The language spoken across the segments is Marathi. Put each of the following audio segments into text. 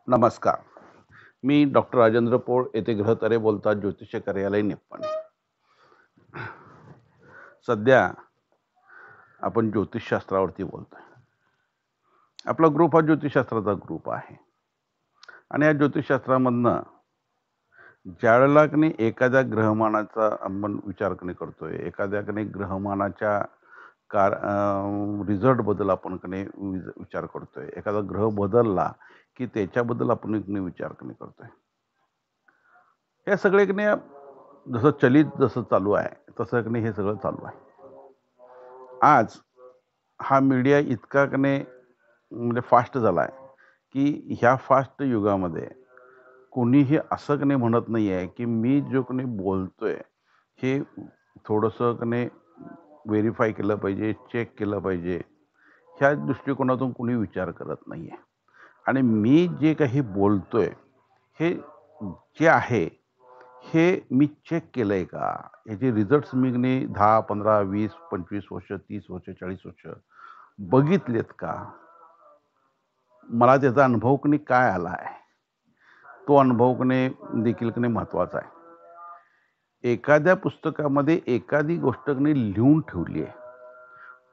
नमस्कार. मी डॉक्टर राजेंद्र पोळ येथे गृहतारे बोलतात ज्योतिष कार्यालय निप्पाणी. सध्या आपण ज्योतिषशास्त्रावरती बोलतोय. आपला ग्रुप हा ज्योतिषशास्त्राचा ग्रुप आहे आणि या ज्योतिषशास्त्रामधनं ज्यावेळेला की नाही एखाद्या ग्रहमानाचा आपण विचार करतोय, एखाद्या की नाही ग्रहमानाच्या रिझल्टबद्दल आपण की नाही विचार करतोय, एखादा ग्रह बदलला की त्याच्याबद्दल आपण की नाही विचार करतोय. हे सगळे की नाही जसं चालू आहे तसं की नाही हे सगळं चालू आहे. आज हा मीडिया इतका की नाही म्हणजे फास्ट झाला आहे की ह्या फास्ट युगामध्ये कोणीही असं की नाही म्हणत नाही आहे की मी जो की नाही बोलतोय हे थोडंसं की नाही व्हेरीफाय केलं पाहिजे, चेक केलं पाहिजे. ह्या दृष्टिकोनातून कोणी विचार करत नाही आहे. आणि मी जे काही बोलतोय हे जे आहे हे मी चेक केलंय का? याचे रिझल्ट्स मी की 10, 15, 20, 25 वर्ष, 30 वर्ष, 40 वर्ष बघितलेत का? मला त्याचा अनुभव की नाही काय आला आहे? तो अनुभव की नाही देखील की नाही महत्त्वाचा आहे. एखाद्या पुस्तकामध्ये एखादी गोष्ट की नाही लिहून ठेवली आहे.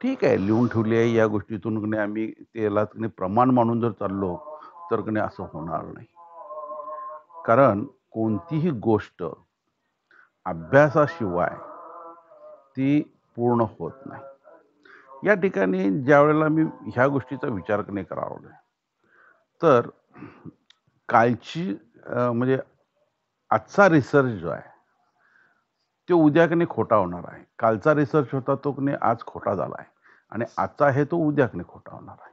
ठीक आहे, लिहून ठेवली आहे या गोष्टीतून की नाही आम्ही त्याला की नाही प्रमाण मानून जर चाललो तर की नाही असं होणार नाही. कारण कोणतीही गोष्ट अभ्यासाशिवाय ती पूर्ण होत नाही. या ठिकाणी ज्यावेळेला मी ह्या गोष्टीचा विचार करावा तर कालची म्हणजे आजचा रिसर्च जो आहे तो उद्या की नाही खोटा होणार आहे. कालचा रिसर्च होता तो की नाही आज खोटा झाला आहे आणि आजचा आहे तो उद्या की नाही खोटा होणार आहे.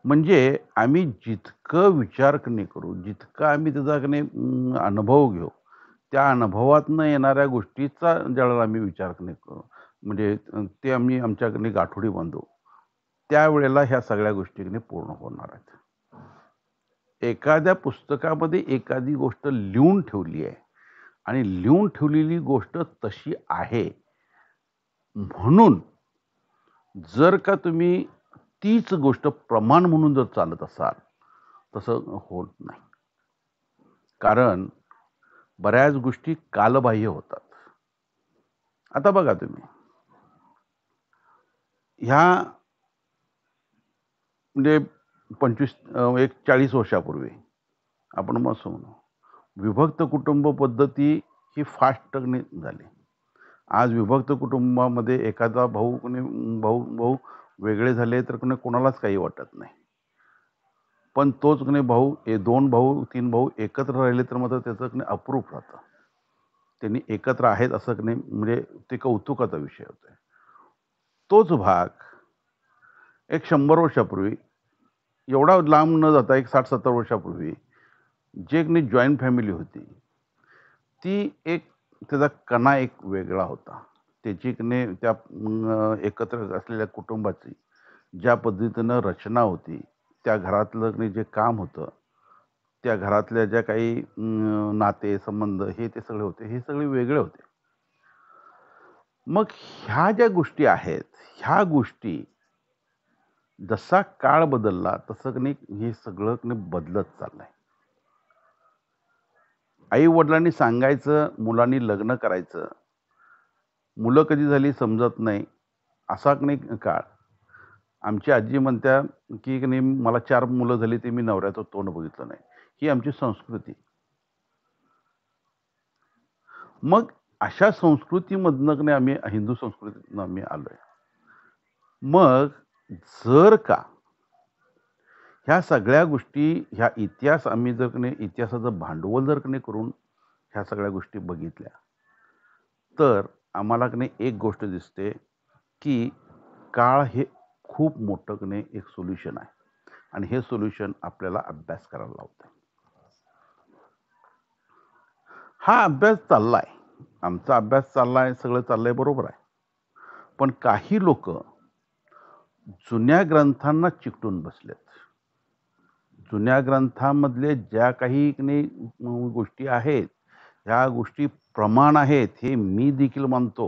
म्हणजे आम्ही जितकं विचार करू, जितका आम्ही त्याचा की नाही अनुभव घेऊ, त्या अनुभवातनं येणाऱ्या गोष्टीचा ज्यावेळेला आम्ही विचार करू, म्हणजे ते आम्ही आमच्याकडे गाठोडी बांधू, त्यावेळेला ह्या सगळ्या गोष्टी की नाही पूर्ण होणार आहेत. एखाद्या पुस्तकामध्ये एखादी गोष्ट लिहून ठेवली आहे आणि लिहून ठेवलेली गोष्ट तशी आहे म्हणून जर का तुम्ही तीच गोष्ट प्रमाण म्हणून जर चालत असाल तसं होत नाही. कारण बऱ्याच गोष्टी कालबाह्य होतात. आता बघा तुम्ही ह्या म्हणजे 40 वर्षापूर्वी आपण मग म्हणू विभक्त कुटुंब पद्धती ही फास्ट झाली. आज विभक्त कुटुंबामध्ये एखादा भाऊ भाऊ भाऊ वेगळे झाले तर कोणालाच काही वाटत नाही. पण तोच भाऊ 2 भाऊ 3 भाऊ एकत्र राहिले तर मात्र त्याचं अप्रूप राहतं. त्यांनी एकत्र आहेत असं म्हणजे ते कौतुकाचा विषय होतोय. तोच भाग एक 100 वर्षापूर्वी एवढा लांब न जाता एक 60-70 वर्षापूर्वी जे जॉईंट फॅमिली होती, ती एक त्याचा कणा एक वेगळा होता. त्याची त्या एकत्र असलेल्या कुटुंबाची ज्या पद्धतीनं रचना होती, त्या घरातलं जे काम होतं, त्या घरातल्या ज्या काही नाते, संबंध हे ते सगळे होते, हे सगळे वेगळे होते. मग ह्या ज्या गोष्टी आहेत, ह्या गोष्टी जसा काळ बदलला तसं हे सगळं बदलत चाललंय. आई-वडिलांनी सांगायचं, मुलांनी लग्न करायचं. मुलं कधी झाली समजत नाही, असा काळ. आमची आजी म्हणत्या, की मला 4 मुलं झाली ते मी नवऱ्याचं तोंड बघितलं नाही. ही आमची संस्कृती. मग अशा संस्कृतीमधनं आम्ही हिंदू संस्कृतीतनं आम्ही आलोय. मग जर का ह्या सगळ्या गोष्टी ह्या इतिहास आम्ही जर इतिहासाचं भांडवल जर करून ह्या सगळ्या गोष्टी बघितल्या, तर आम्हाला एक गोष्ट दिसते, की काळ हे खूप मोठं एक सोल्युशन आहे आणि हे सोल्युशन आपल्याला अभ्यास करायला लावतं. हा अभ्यास चाललाय. आमचा अभ्यास चाललाय, सगळं चाललंय बरोबर आहे. पण काही लोक जुन्या ग्रंथांना चिकटून बसलेत. जुन्या ग्रंथांमधले ज्या काही गोष्टी आहेत, ह्या गोष्टी प्रमाण आहेत, हे मी देखील मानतो.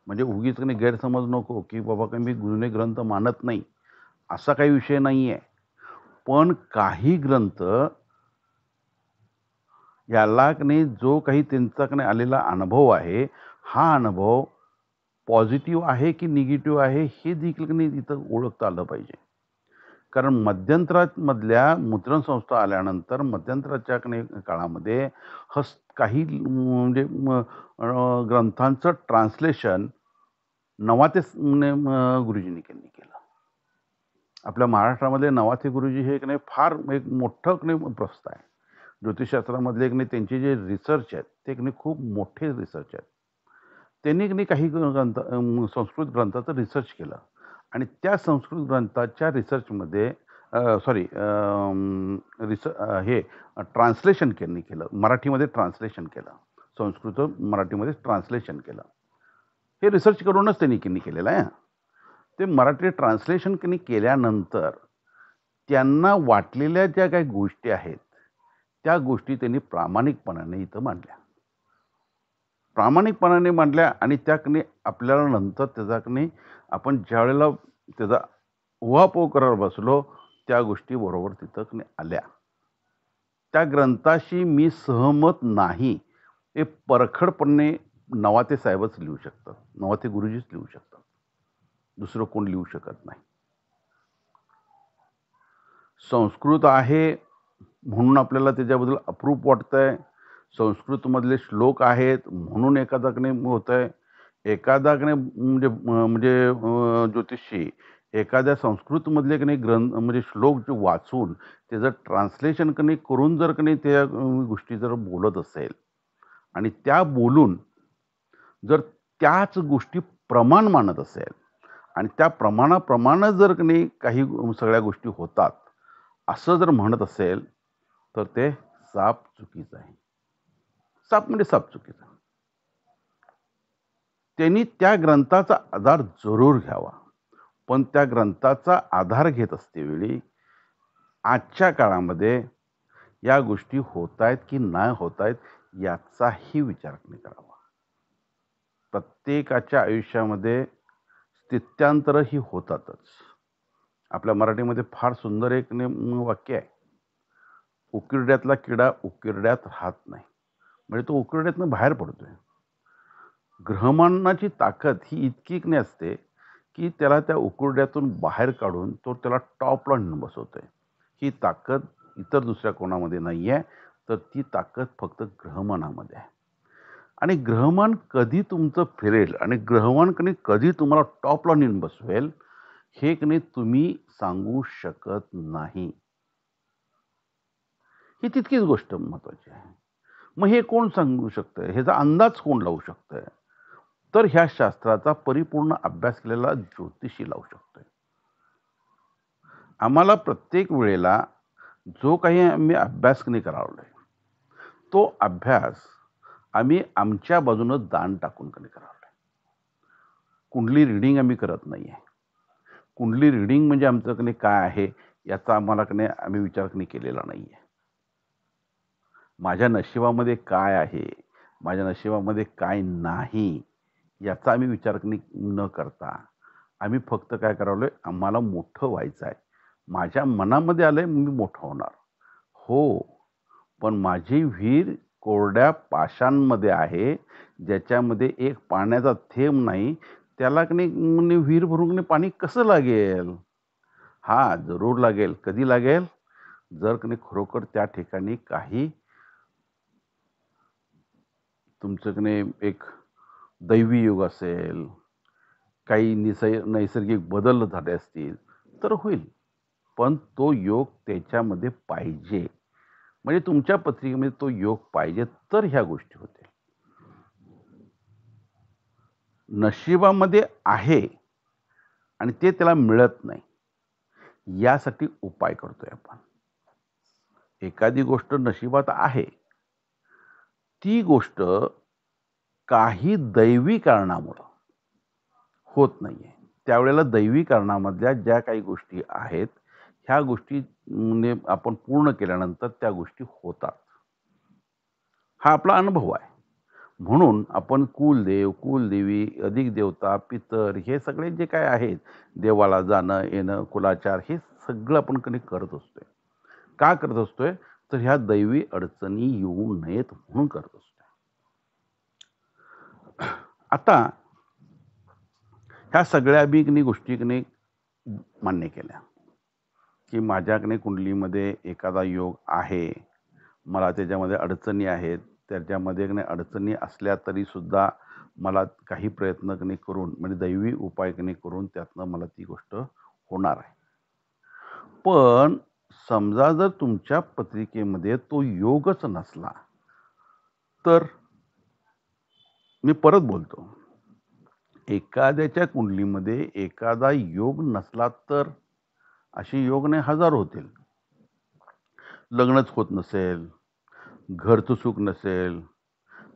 म्हणजे उगीच गैरसमज नको, की बाबा मी जुने ग्रंथ मानत नाही, असा काही विषय नाही आहे. पण काही ग्रंथ याला की नाही जो काही त्यांचा की नाही आलेला अनुभव आहे, हा अनुभव पॉझिटिव्ह आहे की निगेटिव्ह आहे हे देखील की नाही इथं ओळखता आलं पाहिजे. कारण मध्यंतरामधल्या मुद्रण संस्था आल्यानंतर मध्यंतराच्या की नाही काळामध्ये काही म्हणजे ग्रंथांचं ट्रान्सलेशन नवाते गुरुजींनी त्यांनी केलं. आपल्या महाराष्ट्रामध्ये नवाथे गुरुजी हे की नाही फार एक मोठं की नाही प्रस्थ आहे. ज्योतिषशास्त्रामधले की नाही त्यांचे जे रिसर्च आहेत ते की नाही खूप मोठे रिसर्च आहेत. त्यांनी की नाही काही ग्रंथ संस्कृत ग्रंथाचं रिसर्च केलं आणि त्या संस्कृत ग्रंथाच्या रिसर्चमध्ये सॉरी हे ट्रान्सलेशन त्यांनी केलं, मराठीमध्ये ट्रान्सलेशन केलं, संस्कृत मराठीमध्ये ट्रान्सलेशन केलं. हे रिसर्च करूनच त्यांनी केलेलं आहे. ते मराठी ट्रान्सलेशन केल्यानंतर त्यांना वाटलेल्या ज्या काही गोष्टी आहेत त्या गोष्टी त्यांनी प्रामाणिकपणाने इथं मांडल्या. प्रामाणिकपणाने मांडल्या आणि त्या आपल्याला नंतर त्याचा आपण ज्यावेळेला त्याचा उहापोह करायला बसलो त्या गोष्टी बरोबर तिथं आल्या. त्या ग्रंथाशी मी सहमत नाही हे परखडपणे नवाते साहेबच लिहू शकतात, नवाते गुरुजीच लिहू शकतात, दुसरं कोण लिहू शकत नाही. संस्कृत आहे म्हणून आपल्याला त्याच्याबद्दल अप्रूप वाटतंय, संस्कृतमधले श्लोक आहेत म्हणून एखादा होत आहे. एखादा म्हणजे ज्योतिषी एखाद्या संस्कृतमधले ग्रंथ म्हणजे श्लोक जे वाचून त्याचं ट्रान्सलेशन करून जर त्या गोष्टी जर बोलत असेल आणि त्या बोलून जर त्याच गोष्टी प्रमाण मानत असेल आणि त्या प्रमाणाप्रमाणे जर काही सगळ्या गोष्टी होतात असं जर म्हणत असेल तर ते साप चुकीचं आहे. साप म्हणजे साप चुकीचा. त्यांनी त्या ग्रंथाचा आधार जरूर घ्यावा, पण त्या ग्रंथाचा आधार घेत असतेवेळी आजच्या काळामध्ये या गोष्टी होत आहेत की नाही होत आहेत याचाही विचार करावा. प्रत्येकाच्या आयुष्यामध्ये स्थित्यांतर ही होतातच. आपल्या मराठीमध्ये फार सुंदर एक वाक्य आहे, उकिरड्यातला किडा उकिरड्यात राहत नाही, म्हणजे तो उकिरड्यातनं बाहेर पडतोय. ग्रहमानाची ताकद ही इतकी असते की त्याला त्या उकिरड्यातून बाहेर काढून तो त्याला टॉपला नेऊन बसवतोय. ही ताकद इतर दुसऱ्या कोणामध्ये नाही आहे, तर ती ताकद फक्त ग्रहमानामध्ये आहे. आणि ग्रहमान कधी तुमचं फिरेल आणि ग्रहमान कधी तुम्हाला टॉपला नेऊन बसवेल हे तुम्ही सांगू शकत नाही. ही तितकीच गोष्ट महत्वाची आहे. मग हे कोण सांगू शकतंय, ह्याचा अंदाज कोण लावू शकतंय, तर ह्या शास्त्राचा परिपूर्ण अभ्यास केलेला ज्योतिषी लावू शकतोय. आम्हाला प्रत्येक वेळेला जो काही आम्ही अभ्यास करावलाय तो अभ्यास आम्ही आमच्या बाजूनं दान टाकून करावलाय. कुंडली रिडिंग आम्ही करत नाहीये. कुंडली रिडिंग म्हणजे आमचं काय आहे याचा आम्हाला आम्ही विचार केलेला नाहीये. माझ्या नशिबामध्ये काय आहे, माझ्या नशिबामध्ये काय नाही याचा आम्ही विचार न करता आम्ही फक्त काय करावलोय, आम्हाला मोठं व्हायचं आहे, माझ्या मनामध्ये आलंय मी मोठं होणार. हो, पण माझी विहीर कोरड्या पाषाणमध्ये आहे, ज्याच्यामध्ये एक पाण्याचा थेंब नाही, त्याला विहीर भरून पाणी कसं लागेल? हा जरूर लागेल. कधी लागेल? जर खरोखर त्या ठिकाणी काही तुमचं एक दैवी योग असेल, काही नैसर्गिक बदल झाले असतील तर होईल, पण तो योग त्याच्यामध्ये पाहिजे. म्हणजे तुमच्या पत्रिकेमध्ये तो योग पाहिजे तर ह्या गोष्टी होतील. नशिबामध्ये आहे आणि ते त्याला मिळत नाही यासाठी उपाय करतोय आपण. एखादी गोष्ट नशिबात आहे, ती गोष्ट काही दैवी कारणामुळे होत नाहीये. त्यावेळेला दैवी कारणामधल्या ज्या काही गोष्टी आहेत ह्या गोष्टी आपण पूर्ण केल्यानंतर त्या गोष्टी होतात. हा आपला अनुभव आहे. म्हणून आपण कुलदेव, कुलदेवी, अधिक देवता, पितर हे सगळे जे काय आहेत, देवाला जाणं, येणं, कुलाचार हे सगळं आपण कधी करत असतोय. का करत असतोय? तर ह्या दैवी अडचणी येऊ नयेत म्हणून करत असतोय. आता ह्या सगळ्या बी गोष्टी मान्य केल्या, की माझ्याकडे कुंडलीमध्ये एखादा योग आहे, मला त्याच्यामध्ये अडचणी आहेत, त्याच्यामध्ये अडचणी असल्या तरीसुद्धा मला काही प्रयत्न करून म्हणजे दैवी उपाय करून त्यातनं मला ती गोष्ट होणार आहे. पण समजा जर तुमच्या पत्रिकेमध्ये तो योगच नसला तर, मी परत बोलतो, एखाद्याच्या कुंडलीमध्ये एखादा योग नसला तर अशी योग नाही हजारो होतील. लग्नच होत नसेल, घरचं सुख नसेल,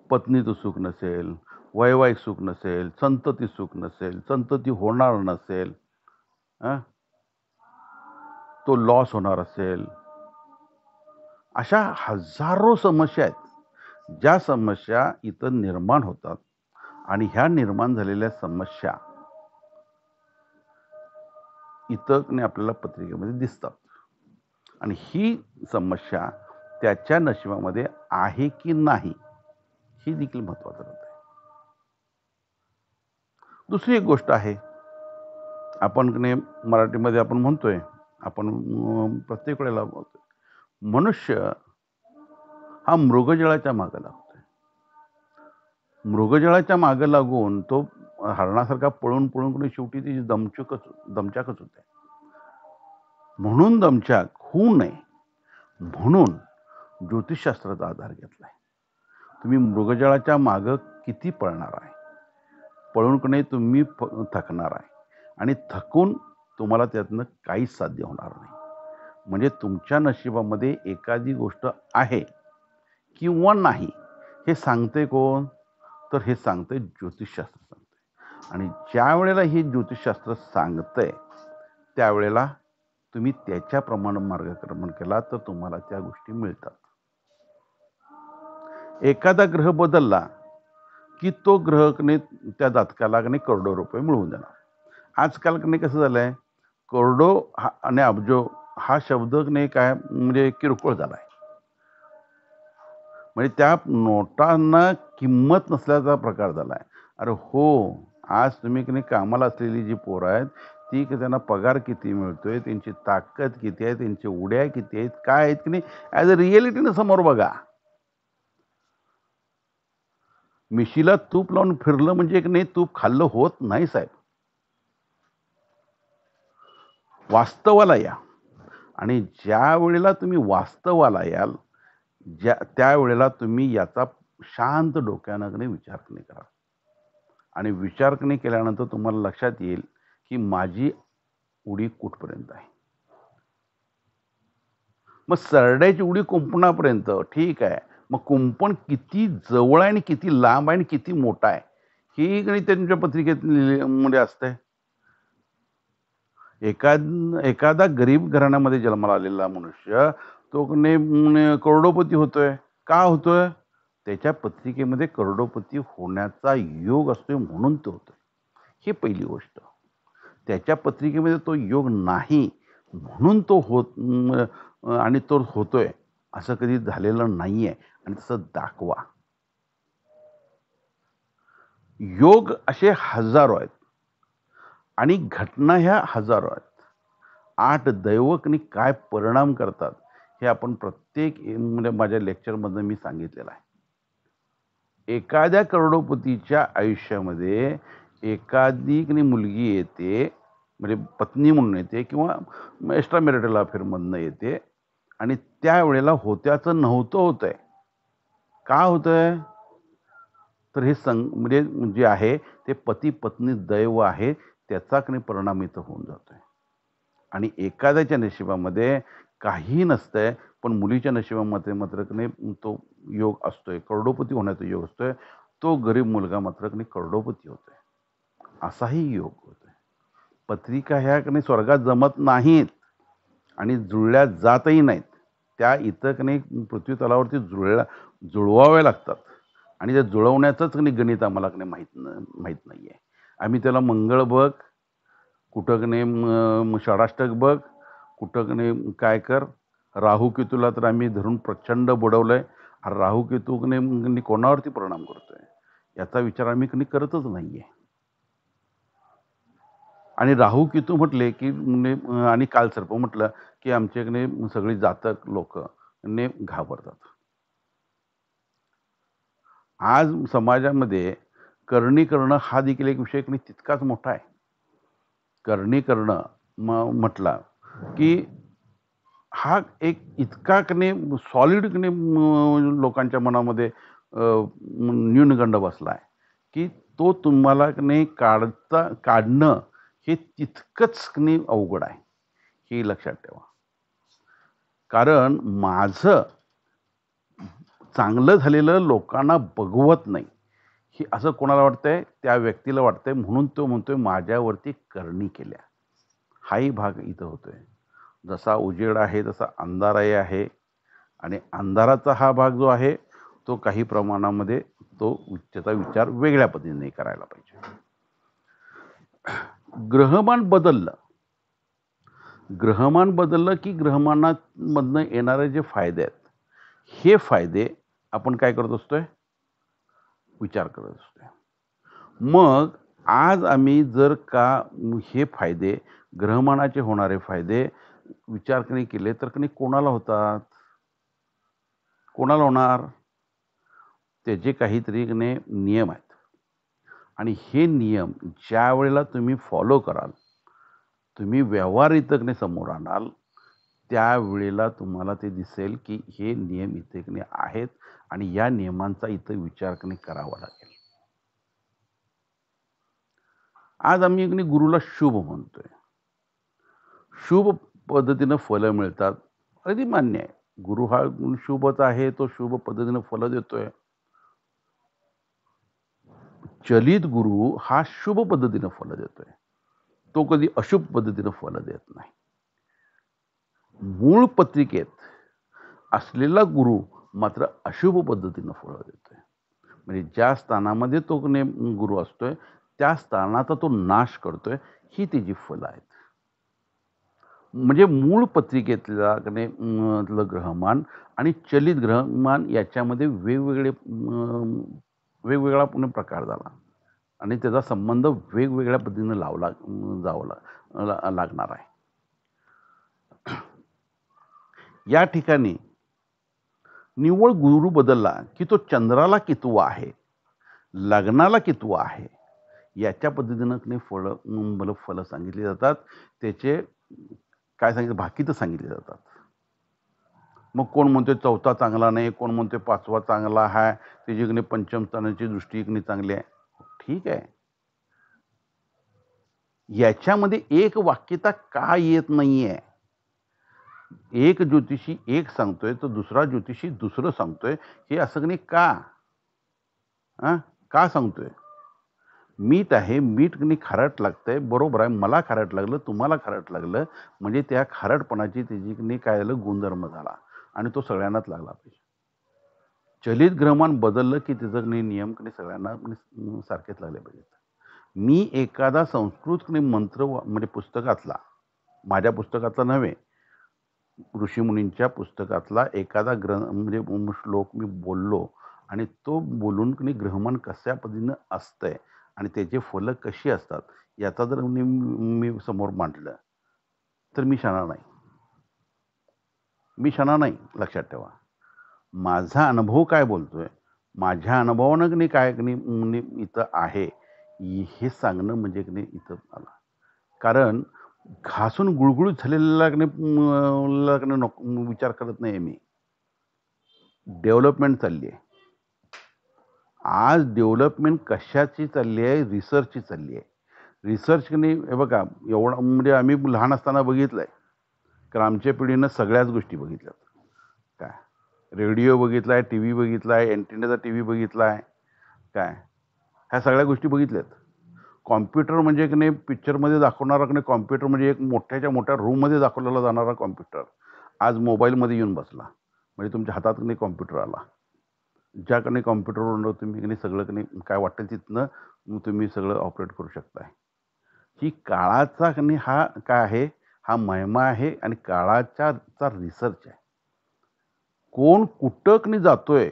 पत्नीचं सुख नसेल, वैवाहिक सुख नसेल, संतती सुख नसेल, संतती होणार नसेल, तो लॉस होणार असेल, अशा हजारो समस्या आहेत, ज्या समस्या इथं निर्माण होतात आणि ह्या निर्माण झालेल्या समस्या इथं आपल्याला पत्रिकेमध्ये दिसतात आणि ही समस्या त्याच्या नशिबामध्ये आहे की नाही ही देखील महत्वाचं आहे. दुसरी एक गोष्ट आहे, आपण मराठीमध्ये आपण म्हणतोय, आपण प्रत्येक वेळेला बोलतोय, मनुष्य हा मृगजळाच्या मागे लागतोय. मृगजळाच्या मागे लागून तो हरणासारखा पळून पळून शेवटी ती दमचाकच होते. म्हणून दमचाक होऊ नये म्हणून ज्योतिषशास्त्राचा आधार घेतलाय. तुम्ही मृगजळाच्या मागे किती पळणार आहे, पळून तुम्ही थकणार आहे आणि थकून तुम्हाला त्यातनं काहीच साध्य होणार नाही. म्हणजे तुमच्या नशिबामध्ये एखादी गोष्ट आहे किंवा नाही हे सांगते कोण? तर हे सांगते ज्योतिषशास्त्र सांगते. आणि ज्या वेळेला हे ज्योतिषशास्त्र सांगतंय त्यावेळेला तुम्ही त्याच्याप्रमाणे मार्गक्रमण केला तर तुम्हाला त्या गोष्टी मिळतात. एखादा ग्रह बदलला की तो ग्रह त्या जातकाला करोडो रुपये मिळवून देणार. आजकाल कसं झालंय, करोडो आणि अब्जो हा शब्द काय म्हणजे किरकोळ झालाय. म्हणजे त्या नोटांना किंमत नसल्याचा प्रकार झालाय. अरे हो, आज तुम्ही कामाला असलेली जी पोरं आहेत ती त्यांना पगार किती मिळतोय, त्यांची ताकद किती आहे, त्यांच्या उड्या किती आहेत, काय आहेत ॲज अ रिएलिटीनं समोर बघा. मिशीला तूप लावून फिरलं म्हणजे तूप खाल्लं होत नाही साहेब. वास्तवाला या आणि ज्या वेळेला तुम्ही वास्तवाला याल त्यावेळेला तुम्ही याचा शांत डोक्यानं विचार करा आणि विचार केल्यानंतर तुम्हाला लक्षात येईल की माझी उडी कुठपर्यंत आहे. मग सरड्याची उडी कुंपणापर्यंत ठीक आहे, मग कुंपण किती जवळ आहे आणि किती लांब आहे आणि किती मोठा आहे ही त्यांच्या पत्रिकेत मध्ये असतंय. एखादा गरीब घराण्यामध्ये जन्माला आलेला मनुष्य तो करोडोपती होतोय. का होतोय? त्याच्या पत्रिकेमध्ये करोडोपती होण्याचा योग असतोय म्हणून तो होतोय. ही पहिली गोष्ट. त्याच्या पत्रिकेमध्ये तो योग नाही म्हणून तो आणि तो होतोय असं कधी झालेलं नाहीये आणि तसं दाखवा. योग असे हजारो आहेत आणि घटना ह्या हजारो आहेत. 8 दैवकनी काय परिणाम करतात हे आपण प्रत्येक म्हणजे माझ्या लेक्चरमधनं मी सांगितलेलं आहे. एखाद्या करोडोपतीच्या आयुष्यामध्ये एखादी मुलगी येते, म्हणजे पत्नी म्हणून येते किंवा एक्स्ट्रा मॅरिटल अफेअरमधनं येते आणि त्यावेळेला होत्याचं नव्हतं होतंय. का होतंय? तर हे म्हणजे जे आहे ते पती पत्नी दैव आहे त्याचा परिणाम इथं होऊन जातोय. आणि एखाद्याच्या नशिबामध्ये काही नसतंय पण मुलीच्या नशिबामध्ये मात्र तो योग असतोय, करोडोपती होण्याचा योग असतोय. तो गरीब मुलगा मात्र करोडोपती होतोय. असाही योग होतोय. पत्रिका ह्या स्वर्गात जमत नाहीत आणि जुळल्या जातही नाहीत. त्या इथं पृथ्वी तलावरती जुळवाव्या लागतात. आणि त्या जुळवण्याचंच की नाही गणित आम्हाला की नाही माहीत नाही आहे. आम्ही त्याला मंगळ बघ, कुठं की नाही षडाष्टक बघ, कुठं की नाही काय कर. राहू केतूला तर आम्ही धरून प्रचंड बुडवलंय. राहू केतू की नाही कोणावरती परिणाम करतोय याचा विचार आम्ही की नाही करतच नाहीये. आणि राहू केतू म्हटले की आणि कालसर्प म्हटलं की आमच्याकडे सगळी जातक लोक ने घाबरतात. आज समाजामध्ये करणी करणं हा देखील एक विषय की नाही तितकाच मोठा आहे. करणी करणं म्हटला की हा एक इतका की नाही सॉलिड की नाही लोकांच्या मनामध्ये न्यूनगंड बसलाय की तो तुम्हाला की नाही काढणं हे तितकंच की नाही अवघड आहे, हे लक्षात ठेवा. कारण माझं चांगलं झालेलं लोकांना बघवत नाही हे असं कोणाला वाटतंय, त्या व्यक्तीला वाटतंय, म्हणून तो म्हणतोय माझ्यावरती करणी केल्या. हाही भाग इथं होतोय. जसा उजेड आहे तसा अंधारही आहे आणि अंधाराचा हा भाग जो आहे तो काही प्रमाणामध्ये त्याचा विचार वेगळ्या पद्धतीने करायला पाहिजे. ग्रहमान बदललं की ग्रहमानामधनं येणारे जे फायदे आहेत, हे फायदे आपण काय करत असतोय, विचार करत असतोय. मग आज आम्ही जर का हे फायदे, ग्रहमानाचे होणारे फायदे विचार केले तर कोणाला होतात, कोणाला होणार? त्याचे काहीतरी नियम आहेत आणि हे नियम ज्या वेळेला तुम्ही फॉलो कराल, तुम्ही व्यवहारितने समोर आणाल, त्यावेळेला तुम्हाला ते दिसेल की हे नियम इथे आहेत आणि या नियमांचा इथं विचार करावा लागेल. आज आम्ही गुरुला शुभ म्हणतोय. शुभ पद्धतीनं फलं मिळतात, अगदी मान्य आहे. गुरु हा शुभच आहे, तो शुभ पद्धतीनं फलं देतोय. चलित गुरु हा शुभ पद्धतीनं फलं देतोय, तो कधी अशुभ पद्धतीनं फलं देत नाही. मूळ पत्रिकेत असलेला गुरु मात्र अशुभ पद्धतीनं फळं देतोय. म्हणजे ज्या स्थानामध्ये तो गुरु असतोय त्या स्थानाचा तो नाश करतोय, ही त्याची फलं आहेत. म्हणजे मूळ पत्रिकेतला ग्रहमान आणि चलित ग्रहमान याच्यामध्ये वेगवेगळा प्रकार झाला आणि त्याचा संबंध वेगवेगळ्या पद्धतीनं लागणार आहे. या ठिकाणी निव्वळ गुरु बदलला की तो चंद्राला कितवा आहे, लग्नाला कितवा आहे, याच्या पद्धतीनं फलं सांगितली जातात. त्याचे काय सांगितलं, भाकीत सांगितले जातात. मग कोण म्हणतोय चौथा चांगला नाही, कोण म्हणतोय पाचवा चांगला आहे, त्याची पंचम स्थानाची दृष्टी चांगली आहे. ठीक आहे, याच्यामध्ये एक वाक्यता का येत नाहीये? एक ज्योतिषी एक सांगतोय तर दुसरा ज्योतिषी दुसरं सांगतोय, हे असं का? का सांगतोय? मीठ आहे, मीठ खारट लागतंय, बरोबर आहे. मला खारट लागलं, तुम्हाला खारट लागलं, म्हणजे त्या खारटपणाची त्याची काय झालं, गुणधर्म झाला आणि तो सगळ्यांनाच लागला पाहिजे. चलित ग्रहमान बदललं की त्याचं नियम सगळ्यांना सारखेच लागले पाहिजेत. मी एखादा संस्कृत मंत्र म्हणजे पुस्तकातला, माझ्या पुस्तकातला नव्हे, ऋषीमुनींच्या पुस्तकातला एखादा म्हणजे श्लोक मी बोललो आणि तो बोलून ग्रहमान कशा पद्धतीनं असतंय आणि त्याचे फलं कशी असतात याचा जर मी समोर मांडलं तर मी शना नाही. लक्षात ठेवा, माझा अनुभव काय बोलतोय, माझ्या अनुभवानं काय इथं आहे हे सांगणं म्हणजे इथं आला. कारण घासून गुळगुळीत झालेला विचार करत नाही मी. डेव्हलपमेंट चालली आहे. आज डेव्हलपमेंट कशाची चालली आहे? रिसर्चची चालली आहे. रिसर्च हे बघा, एवढा म्हणजे आम्ही लहान असताना बघितलंय, कारण आमच्या पिढीनं सगळ्याच गोष्टी बघितल्यात. काय रेडिओ बघितलाय, टी व्ही बघितलाय, अँटिनाचा टी व्ही बघितलाय, काय ह्या सगळ्या गोष्टी बघितल्यात. कॉम्प्युटर म्हणजे पिक्चरमध्ये दाखवणारा कॉम्प्युटर म्हणजे एक मोठ्याच्या मोठ्या रूममध्ये दाखवलेला जाणारा कॉम्प्युटर आज मोबाईलमध्ये येऊन बसला, म्हणजे तुमच्या हातात कॉम्प्युटर आला. ज्याकडे कॉम्प्युटरवरून तुम्ही की नाही सगळं की नाही काय वाटेल तिथनं तुम्ही सगळं ऑपरेट करू शकताय. ही काळाचा की नाही हा काय आहे, हा महिमा आहे आणि काळाचा रिसर्च आहे. कोण कुठं की नाही जातोय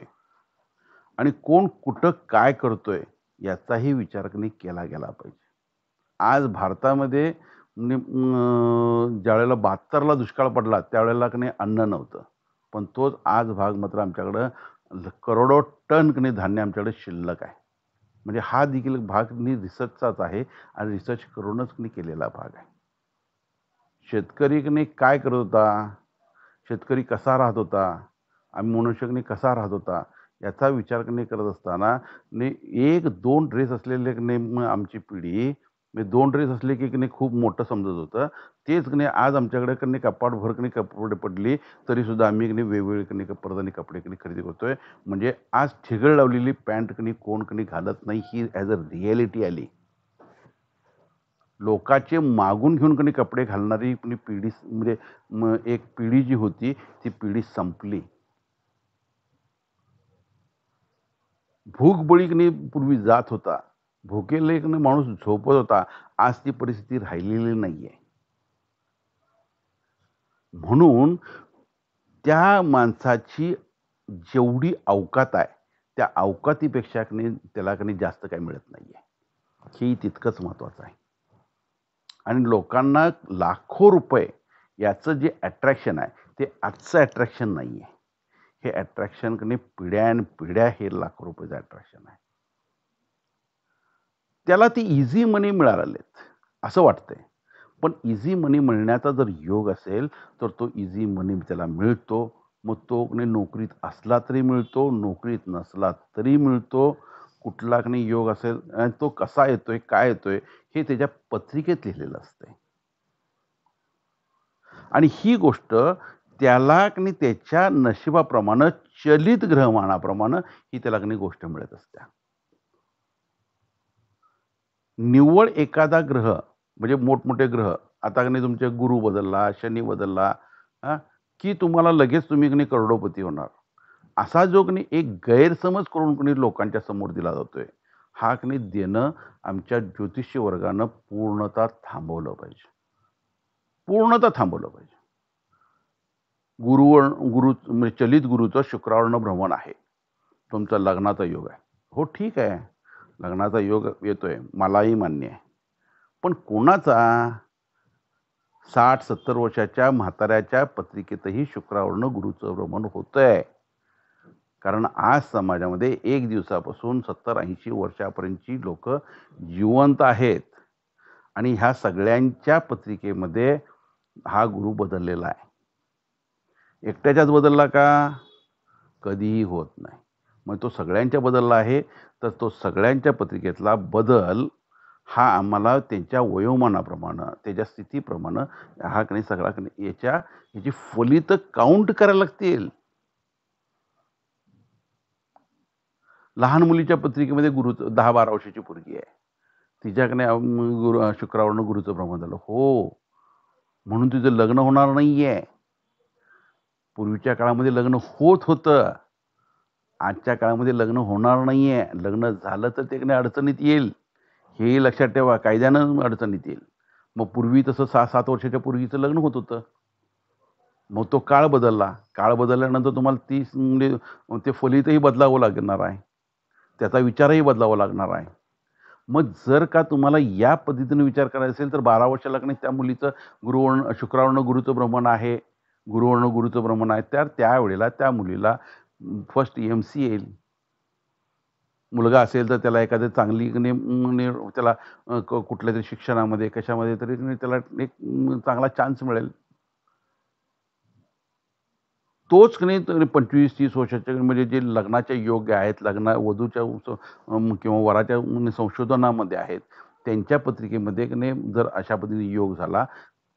आणि कोण कुठं काय करतोय याचाही विचार की नाही केला गेला पाहिजे. आज भारतामध्ये म्हणजे ज्यावेळेला 72ला दुष्काळ पडला त्यावेळेला की नाही अन्न नव्हतं. पण तोच आज भाग मात्र आमच्याकडं करोडो टन की नाही धान्य आमच्याकडे शिल्लक आहे. म्हणजे हा देखील भाग रिसर्चचाच आहे आणि रिसर्च करूनच की नाही केलेला भाग आहे. शेतकरी की नाही काय करत होता? शेतकरी कसा राहत होता? आम्ही मनुष्य की नाही कसा राहत होता? याचा विचार की नाही करत असताना एक 2 ड्रेस असलेले की नाही मग आमची पिढी म्हणजे 2 ड्रेस असले की नाही खूप मोठं समजत होतं. तेच की नाही आज आमच्याकडे की नाही कपाटभर की नाही कपडे पडली तरीसुद्धा आम्ही की नाही वेगवेगळे की नाही परदानी कपडे की नाही खरेदी करतोय. म्हणजे आज ठिगळ लावलेली पॅन्ट की नाही कोण की नाही घालत नाही ही ॲज अ रिॲलिटी आली. लोकांचे मागून घेऊन कधी कपडे घालणारी पिढी म्हणजे एक पिढी जी होती ती पिढी संपली. भूकबळी की नाही पूर्वी जात होता. भुकेले की नाही माणूस झोपत होता. आज ती परिस्थिती राहिलेली नाहीये. म्हणून त्या माणसाची जेवढी अवकात आहे, त्या अवकातीपेक्षा की नाही त्याला की नाही जास्त काही मिळत नाहीये. हे तितकंच महत्त्वाचं आहे. आणि लोकांना लाखो रुपये याचं जे अट्रॅक्शन आहे, ते आजचं अट्रॅक्शन नाहीये. हे अट्रॅक्शन की नाही पिढ्यानपिढ्या हे लाखो रुपयाचं अट्रॅक्शन आहे. त्याला ती ईझी मनी मिळालेत, असं वाटतंय. पण ईझी मनी मिळण्याचा जर योग असेल, तर तो ईझी मनी त्याला मिळतो. मग तो की नाही नोकरीत असला तरी मिळतो, नोकरीत नसला तरी मिळतो. कुठला की नाही योग असेल आणि तो कसा येतोय, काय येतोय, हे त्याच्या पत्रिकेत लिहिलेलं असतंय. आणि ही गोष्ट त्याला की नाही त्याच्या नशिबाप्रमाणे चलित ग्रहमानाप्रमाणे ही त्याला की नाही गोष्ट मिळत असते. निव्वळ एखादा ग्रह म्हणजे मोठमोठे ग्रह आता की नाही तुमचे गुरु बदलला, शनी बदलला हां, की तुम्हाला लगेच तुम्ही की नाही करोडोपती होणार. असा जो की नाही एक गैरसमज करून की नाही लोकांच्या समोर दिला जातोय. हा की नाही देणं आमच्या ज्योतिषी वर्गानं पूर्णतः थांबवलं पाहिजे. पूर्णतः थांबवलं पाहिजे. गुरु म्हणजे चलित गुरुचं शुक्रावरनं भ्रमण आहे. तुमचा लग्नाचा योग आहे. हो ठीक आहे. लग्नाचा योग येतोय. मलाही मान्य आहे. पण कोणाचा? 60-70 वर्षाच्या म्हाताऱ्याच्या पत्रिकेतही शुक्रावरनं गुरुचं भ्रमण होतंय. कारण आज समाजामध्ये 1 दिवसापासून 70-80 वर्षापर्यंतची लोकं जिवंत आहेत. आणि ह्या सगळ्यांच्या पत्रिकेमध्ये हा गुरु बदललेला आहे. एकट्याच्याच बदलला का? कधीही होत नाही. मग तो सगळ्यांच्या बदलला आहे, तर तो सगळ्यांच्या पत्रिकेतला बदल हा आम्हाला त्यांच्या वयोमानाप्रमाणे, त्याच्या स्थितीप्रमाणे हा की नाही सगळा की नाही याची फलितं काउंट करायला लागतील. लहान मुलीच्या पत्रिकेमध्ये गुरुचं 10-12 वर्षाची पोरगी आहे. तिच्याकडे शुक्रावरनं गुरुचं भ्रमण झालं. हो, म्हणून तिचं लग्न होणार नाहीये. पूर्वीच्या काळामध्ये लग्न होत होतं. आजच्या काळामध्ये लग्न होणार नाहीये. लग्न झालं तर ते अडचणीत येईल. हेही लक्षात ठेवा. कायद्यानं अडचणीत येईल. मग पूर्वी तसं 6-7 वर्षाच्या पूर्वीचं लग्न होत होतं. मग तो काळ बदलला. काळ बदलल्यानंतर तुम्हाला ती म्हणजे ते फलितही बदलावं लागणार आहे. त्याचा विचारही बदलावा लागणार आहे. मग जर का तुम्हाला या पद्धतीने विचार करायचा असेल, तर 12 वर्षाला की नाही त्या मुलीचं शुक्रावरनं गुरुचं भ्रमण आहे. गुरुवरनं गुरुचं भ्रमण आहे. तर त्यावेळेला त्या मुलीला फर्स्ट एम-सी येईल. मुलगा असेल तर त्याला एखादी चांगली त्याला कुठल्यातरी शिक्षणामध्ये कशामध्ये तरी त्याला एक चांगला चान्स मिळेल. तोच की नाही 25-30 वर्षाचे म्हणजे जे लग्नाचे योग्य आहेत, वधूच्या किंवा वराच्या संशोधनामध्ये आहेत, त्यांच्या पत्रिकेमध्ये की नाही जर अशा पद्धतीने योग झाला,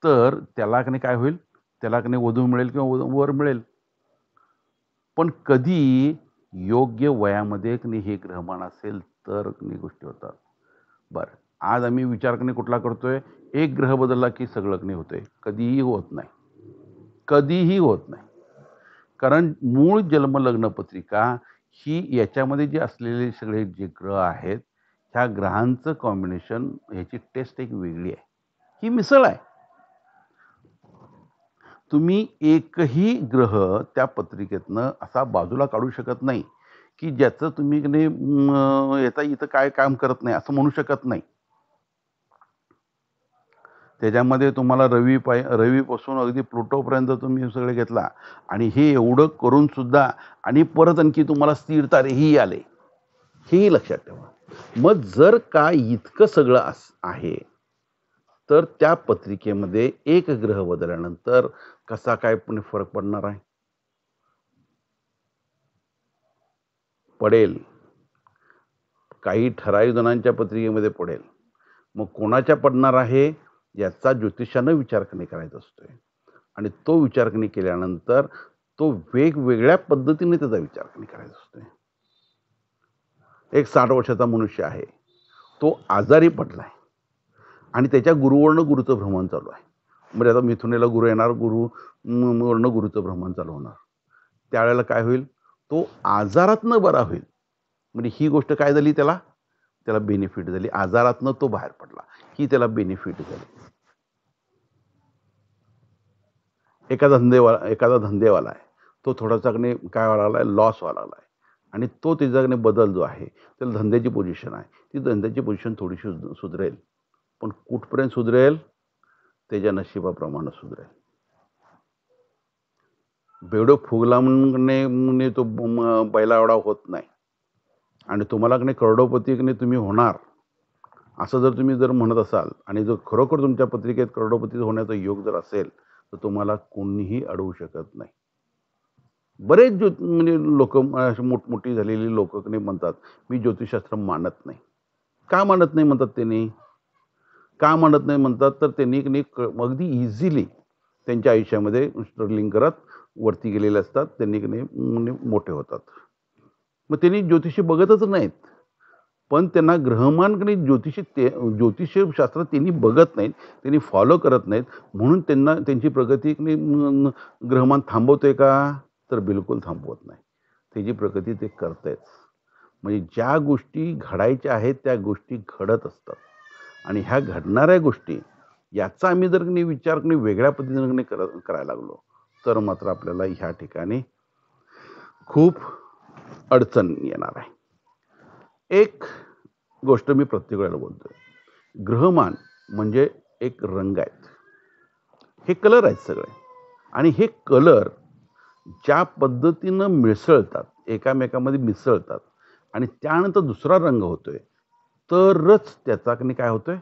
तर त्याला की नाही काय होईल? त्याला की नाही वधू मिळेल किंवा वर मिळेल. पण कधी योग्य वयामध्ये की नाही हे ग्रहमान असेल, तर की नाही गोष्टी होतात. बरं, आज आम्ही विचार की नाही कुठला करतोय? एक ग्रह बदलला की सगळं की नाही होतंय. कधीही होत नाही. कधीही होत नाही. कारण मूळ जन्म लग्न पत्रिका ही याच्यामध्ये जे असलेले सगळे जे ग्रह आहेत, ह्या ग्रहांचं कॉम्बिनेशन, ह्याची टेस्ट एक वेगळी आहे. ही मिसळ आहे. तुम्ही एकही ग्रह त्या पत्रिकेतनं असा बाजूला काढू शकत नाही, की ज्याचं तुम्ही की नाही याचा इथं काय काम करत नाही असं म्हणू शकत नाही. त्याच्यामध्ये तुम्हाला रवीपासून अगदी प्लुटोपर्यंत तुम्ही सगळे घेतला आणि हे एवढं करून सुद्धा आणि परत आणखी तुम्हाला स्थिर तारेही आले, हेही लक्षात ठेवा. मग जर का इतकं सगळं आहे, तर त्या पत्रिकेमध्ये एक ग्रह बदलल्यानंतर कसा काय पण फरक पडणार आहे? पडेल. काही ठराविक जणांच्या पत्रिकेमध्ये पडेल. मग कोणाच्या पडणार आहे याचा ज्योतिषानं विचारणी करायचा असतोय आणि तो विचारणी केल्यानंतर तो वेगवेगळ्या पद्धतीने त्याचा विचारणी करायचा असतोय. एक 60 वर्षाचा मनुष्य आहे, तो आजारी पडलाय आणि त्याच्या गुरुवरनं गुरुचं भ्रमण चालू आहे. म्हणजे आता मिथुनेला गुरु येणार, गुरुवरनं गुरुचं भ्रमण चालू होणार. त्यावेळेला काय होईल? तो आजारातनं बरा होईल. म्हणजे ही गोष्ट काय झाली त्याला बेनिफिट झाली. आजारातनं तो बाहेर पडला, ही त्याला बेनिफिट झाली. एखादा धंदेवाला आहे, तो थोडासा काय व्हायला लागलाय, लॉस व्हायला लागलाय आणि तो त्याच्याकडे बदल जो आहे, त्याला धंद्याची पोझिशन आहे, ती धंद्याची पोझिशन थोडीशी सुधरेल. पण कुठपर्यंत सुधरेल? त्याच्या सुधरेल. बेवडं फुगला म्हणून तो बैला एवढा होत नाही. आणि तुम्हाला करोडोपती तुम्ही होणार असं जर म्हणत असाल आणि जर खरोखर तुमच्या पत्रिकेत करोडोपती होण्याचा योग जर असेल, तर तुम्हाला कोणीही अडवू शकत नाही. बरेच लोक मोठमोठी झालेली लोक म्हणतात, मी ज्योतिषशास्त्र मानत नाही. का मानत नाही म्हणतात त्यांनी? का मानत नाही म्हणतात, तर त्यांनी अगदी इझिली त्यांच्या आयुष्यामध्ये स्ट्रगलिंग करत वरती गेलेले असतात. त्यांनी मोठे होतात. मग त्यांनी ज्योतिषी बघतच नाहीत. पण त्यांना ग्रहमान ज्योतिषशास्त्र त्यांनी बघत नाहीत, त्यांनी फॉलो करत नाहीत. म्हणून त्यांना त्यांची प्रगती ग्रहमान थांबवतोय का? तर बिलकुल थांबवत नाही. त्याची प्रगती ते करतायच. म्हणजे ज्या गोष्टी घडायच्या आहेत त्या गोष्टी घडत असतात आणि ह्या घडणाऱ्या गोष्टी याचा आम्ही जर विचार वेगळ्या पद्धतीने करायला लागलो, तर मात्र आपल्याला ह्या ठिकाणी खूप अडचण येणार आहे. एक गोष्ट मी प्रत्येक वेळेला बोलतोय, ग्रहमान म्हणजे एक रंग आहेत, हे कलर आहेत सगळे. आणि हे कलर ज्या पद्धतीनं मिसळतात, एकामेकामध्ये मिसळतात आणि त्यानंतर दुसरा रंग होतोय, तरच त्याचा काय होतोय,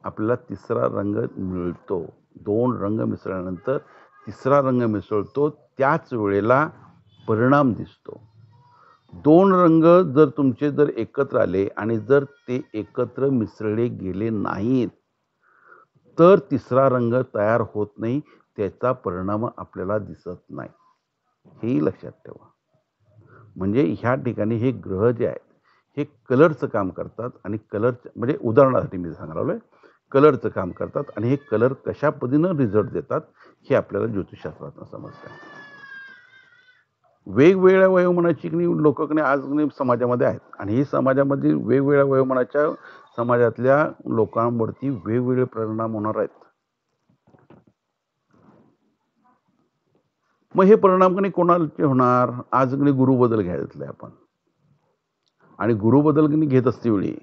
आपल्याला तिसरा रंग मिळतो. 2 रंग मिसळल्यानंतर तिसरा रंग मिसळतो, त्याच वेळेला परिणाम दिसतो. 2 रंग जर तुमचे एकत्र आले आणि जर ते एकत्र मिसळले गेले नाहीत, तर तिसरा रंग तयार होत नाही, त्याचा परिणाम आपल्याला दिसत नाही. हेही लक्षात ठेवा. म्हणजे ह्या ठिकाणी हे ग्रह जे आहेत, हे कलरचं काम करतात आणि कलरचं म्हणजे उदाहरणासाठी मी सांगायला लागलोय, कलरचं काम करतात आणि हे कलर कशा पद्धतीनं रिझल्ट देतात हे आपल्याला ज्योतिषशास्त्रातून समजतं. वेगवेगळ्या वयोमानाची लोक आज समाजामध्ये आहेत आणि ही समाजामध्ये वेगवेगळ्या वयोमानाच्या समाजातल्या लोकांवरती वेगवेगळे परिणाम होणार आहेत. मग हे परिणाम कोणाचे होणार? आज गुरु बदल घ्यायला आपण आणि गुरु बदल घेत असते वेळी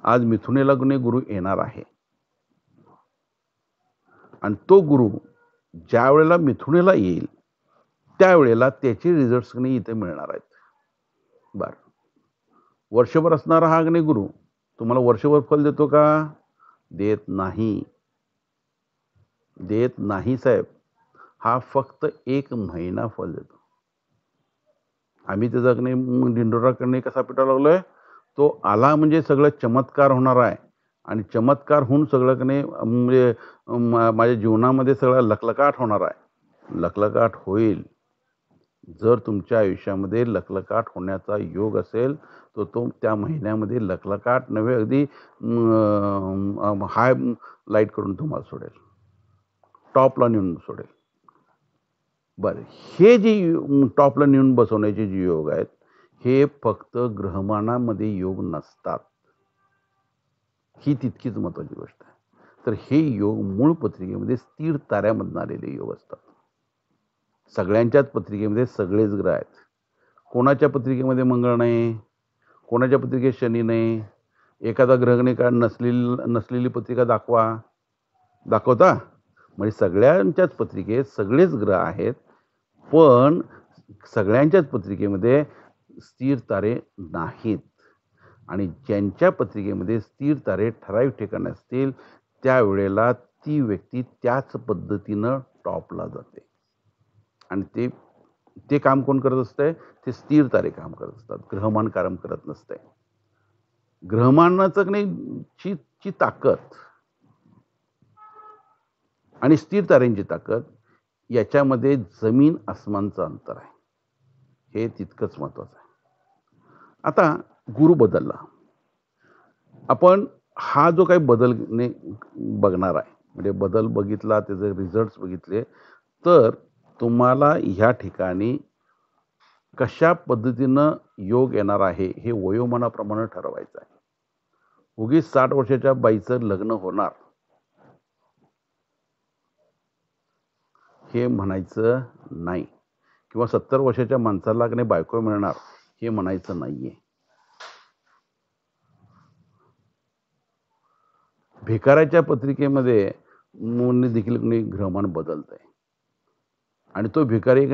आज मिथुनेला गुरु येणार आहे आणि तो गुरु ज्या वेळेला मिथुनेला येईल त्यावेळेला त्याचे रिझल्ट्स इथे मिळणार आहेत. बर, वर्षभर असणारा हा गुरु तुम्हाला वर्षभर फल देतो का? देत नाही. देत नाही साहेब. हा फक्त 1 महिना फल देतो. आम्ही त्याचा ढिंडोरा कसा पिटायला लागलोय, तो आला म्हणजे सगळं चमत्कार होणार आहे आणि चमत्कार होऊन सगळं म्हणजे माझ्या जीवनामध्ये सगळा लखलखाट होणार आहे. लखलखाट होईल. जर तुमच्या आयुष्यामध्ये लखलखाट होण्याचा योग असेल, तर तो त्या महिन्यामध्ये लखलखाट नव्हे, अगदी हाय लाईट करून तुम्हाला सोडेल, टॉपला नेऊन सोडेल. बरं, हे जे टॉपला नेऊन बसवण्याचे जे योग आहेत, हे फक्त ग्रहमानामध्ये योग नसतात, ही तितकीच महत्वाची गोष्ट आहे. तर हे योग मूळ पत्रिकेमध्ये स्थिर ताऱ्यामधून आलेले योग असतात. सगळ्यांच्याच पत्रिकेमध्ये सगळेच ग्रह आहेत. कोणाच्या पत्रिकेमध्ये मंगळ नाही, कोणाच्या पत्रिकेत शनी नाही. एखादा ग्रहणे का नसलेली पत्रिका दाखवता. म्हणजे सगळ्यांच्याच पत्रिकेत सगळेच ग्रह आहेत, पण सगळ्यांच्याच पत्रिकेमध्ये स्थिर तारे नाहीत. आणि ज्यांच्या पत्रिकेमध्ये स्थिर तारे ठराविक ठिकाणी असतील त्यावेळेला ती व्यक्ती त्याच पद्धतीनं टॉपला जाते. आणि ते ते काम कोण करत असतंय? ते स्थिर तारे काम करत असतात. ग्रहमान काम करत नसते. ग्रहमानाचं नाही ची ताकद आणि स्थिर ताऱ्यांची ताकद याच्यामध्ये जमीन आसमानचं अंतर आहे. हे तितकंच महत्वाचं आहे. आता गुरु बदलला. आपण हा जो काही बदल बघणार आहे, म्हणजे बदल बघितला, त्याचे रिझल्ट्स बघितले, तर तुम्हाला ह्या ठिकाणी कशा पद्धतीनं योग येणार आहे हे वयोमानाप्रमाणे ठरवायचं आहे. उगीच 60 वर्षाच्या बाईचं लग्न होणार हे म्हणायचं नाही, किंवा 70 वर्षाच्या माणसाला बायको मिळणार हे म्हणायचं नाहीये. भिकाऱ्याच्या पत्रिकेमध्ये देखील ग्रहमान बदलत आहे, आणि तो भिकारी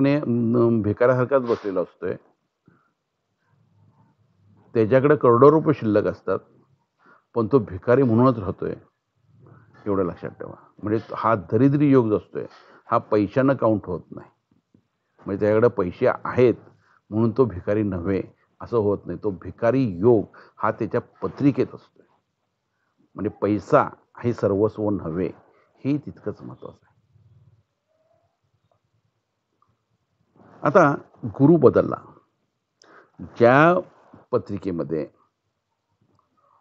भिकाऱ्यासारखाच बसलेला असतोय. त्याच्याकडे करोडो रुपये शिल्लक असतात, पण तो भिकारी म्हणूनच राहतोय. एवढं लक्षात ठेवा. म्हणजे हा दरिद्री योग जो असतोय हा पैशानं काउंट होत नाही. म्हणजे त्याच्याकडे पैसे आहेत म्हणून तो भिकारी नव्हे असं होत नाही. तो भिकारी योग हा त्याच्या पत्रिकेत असतोय. म्हणजे पैसा हे सर्वस्व नव्हे, हे तितकंच महत्वाचं आहे. आता गुरु बदलला. ज्या पत्रिकेमध्ये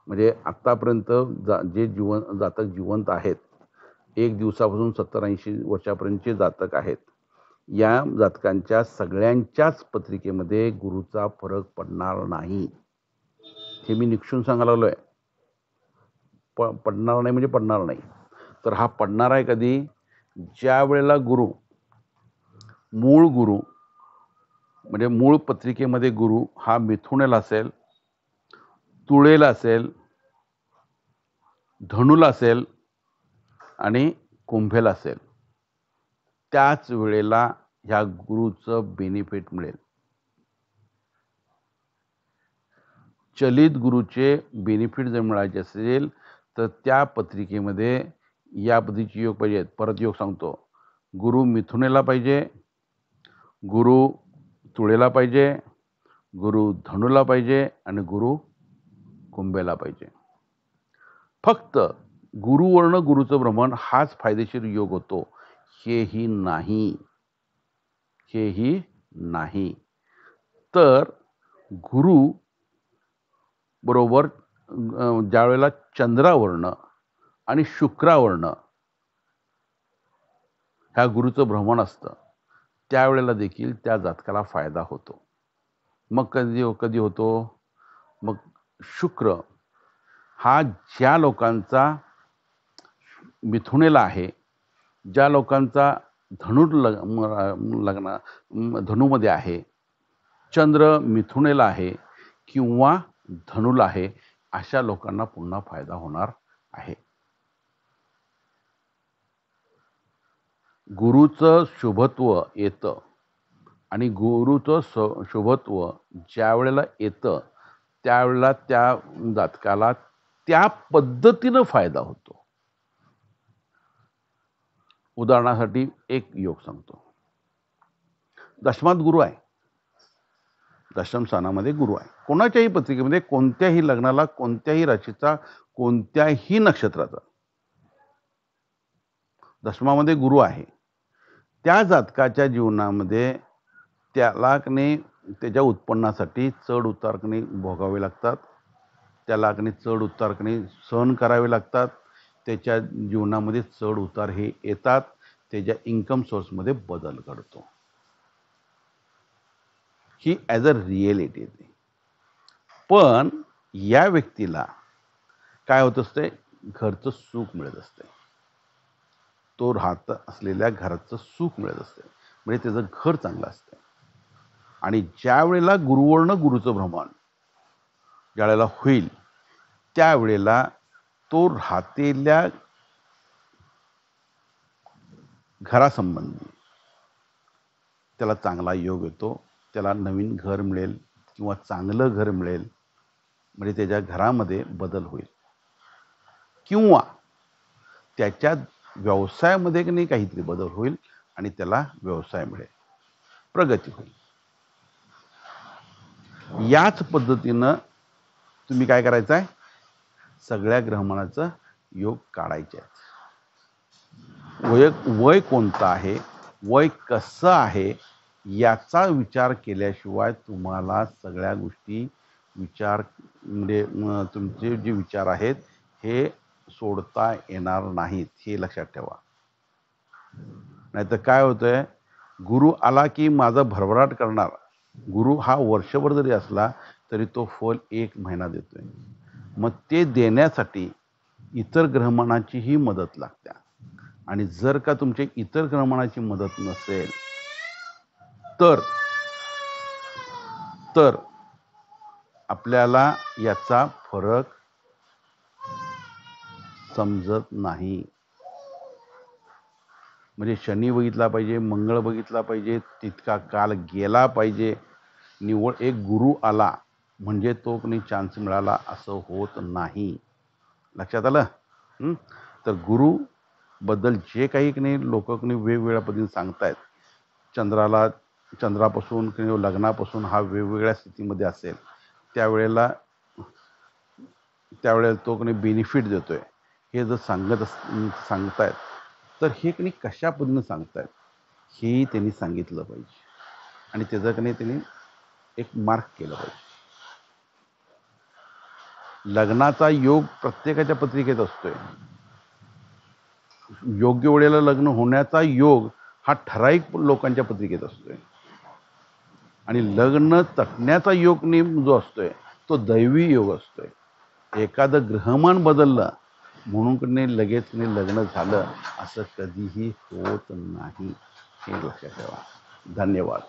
म्हणजे आतापर्यंत जे जातक जिवंत आहेत, 1 दिवसापासून 70-80 वर्षापर्यंतचे जातक आहेत, या जातकांच्या सगळ्यांच्याच पत्रिकेमध्ये गुरुचा फरक पडणार नाही. हे मी निक्षून सांगायला लागलोय. पडणार नाही म्हणजे पडणार नाही. तर हा पडणार आहे कधी? ज्या वेळेला मूळ गुरु म्हणजे मूळ पत्रिकेमध्ये गुरु हा मिथुनेला असेल, तुळेला असेल, धनुला असेल आणि कुंभेला असेल, त्याच वेळेला ह्या गुरुचं बेनिफिट मिळेल. चलित गुरुचे बेनिफिट जर मिळायचे असेल तर त्या पत्रिकेमध्ये या पद्धतीचे योग पाहिजेत. परत योग सांगतो. गुरु मिथुनेला पाहिजे, गुरु तुळेला पाहिजे, गुरु धनुला पाहिजे आणि गुरु कुंभेला पाहिजे. फक्त गुरुवर्ण गुरुचं भ्रमण हाच फायदेशीर योग होतो हेही नाही. तर गुरु बरोबर ज्या वेळेला चंद्रावर्ण आणि शुक्रावर्ण ह्या गुरुचं भ्रमण असतं त्यावेळेला देखील त्या जातकाला फायदा होतो. मग कधी होतो? मग शुक्र हा ज्या लोकांचा मिथुनेला आहे, ज्या लोकांचा धनुमध्ये आहे, चंद्र मिथुनेला आहे किंवा धनुला आहे, अशा लोकांना पुन्हा फायदा होणार आहे. गुरुचं शुभत्व येतं आणि गुरुचं शुभत्व ज्या वेळेला येतं त्यावेळेला त्या जातकाला त्या पद्धतीनं फायदा होतो. उदाहरणासाठी एक योग सांगतो. दशमात गुरु आहे, दशम स्थानामध्ये गुरु आहे. कोणाच्याही पत्रिकेमध्ये कोणत्याही लग्नाला, कोणत्याही राशीचा, कोणत्याही नक्षत्राचा दशमामध्ये गुरु आहे, त्या जातकाच्या जीवनामध्ये त्याला त्याच्या उत्पन्नासाठी चढ उतार भोगावे लागतात. त्याला चढ उतार सहन करावे लागतात. त्याच्या जीवनामध्ये चढ उतार हे येतात. त्याच्या इन्कम सोर्समध्ये बदल घडतो. ही ॲज अ रिएलिटी येते. पण या व्यक्तीला काय होत असते, घरचं सुख मिळत असते, तो राहत असलेल्या घराचं सुख मिळत असते, म्हणजे त्याचं घर चांगलं असतं. आणि ज्या वेळेला गुरुवर्ण गुरुचं भ्रमण ज्या वेळेला होईल त्यावेळेला तो राहतेल्या घरासंबंधी त्याला चांगला योग येतो, त्याला नवीन घर मिळेल किंवा चांगलं घर मिळेल, म्हणजे त्याच्या घरामध्ये बदल होईल, किंवा त्याच्या व्यवसायामध्ये की नाही काहीतरी बदल होईल आणि त्याला व्यवसाय मिळेल, प्रगती होईल. याच पद्धतीनं तुम्ही काय करायचं आहे, सगळ्या ग्रहमानाचं योग काढायचे आहेत. वय कोणतं आहे, वय कसं आहे, याचा विचार केल्याशिवाय तुम्हाला सगळ्या गोष्टी म्हणजे तुमचे जे विचार आहेत हे सोडता येणार नाहीत, हे लक्षात ठेवा. नाहीतर काय होतंय, गुरु आला की माझं भरभराट करणार. गुरु हा वर्षभर जरी असला तरी तो फल 1 महिना देतोय. मग ते देण्यासाठी इतर ग्रहमानाचीही मदत लागते. आणि जर का तुमच्या इतर ग्रहमानाची मदत नसेल तर आपल्याला याचा फरक समजत नाही. म्हणजे शनी बघितला पाहिजे, मंगळ बघितला पाहिजे, तितका काल गेला पाहिजे, निव्वळ एक गुरु आला म्हणजे तो कोणी चान्स मिळाला असं होत नाही. लक्षात आलं? तर गुरु बद्दल जे काही की नाही लोक की नाही वेगवेगळ्या पद्धतीने सांगतायत, चंद्रापासून किंवा लग्नापासून हा वेगवेगळ्या स्थितीमध्ये असेल त्यावेळेला तो कोणी बेनिफिट देतोय, हे जर सांगतायत तर हे की नाही कशा पद्धतीने सांगतायत हे त्यांनी सांगितलं पाहिजे आणि त्याचं की नाही त्यांनी एक मार्क केलं पाहिजे. लग्नाचा योग प्रत्येकाच्या पत्रिकेत असतोय. योग्य वेळेला लग्न होण्याचा योग हा ठराविक लोकांच्या पत्रिकेत असतोय आणि लग्न तटण्याचा योग जो असतोय तो दैवी योग असतोय. एखादं ग्रहमान बदललं म्हणून लगेच लग्न झालं असं कधीही होत नाही, हे लक्षात ठेवा. धन्यवाद.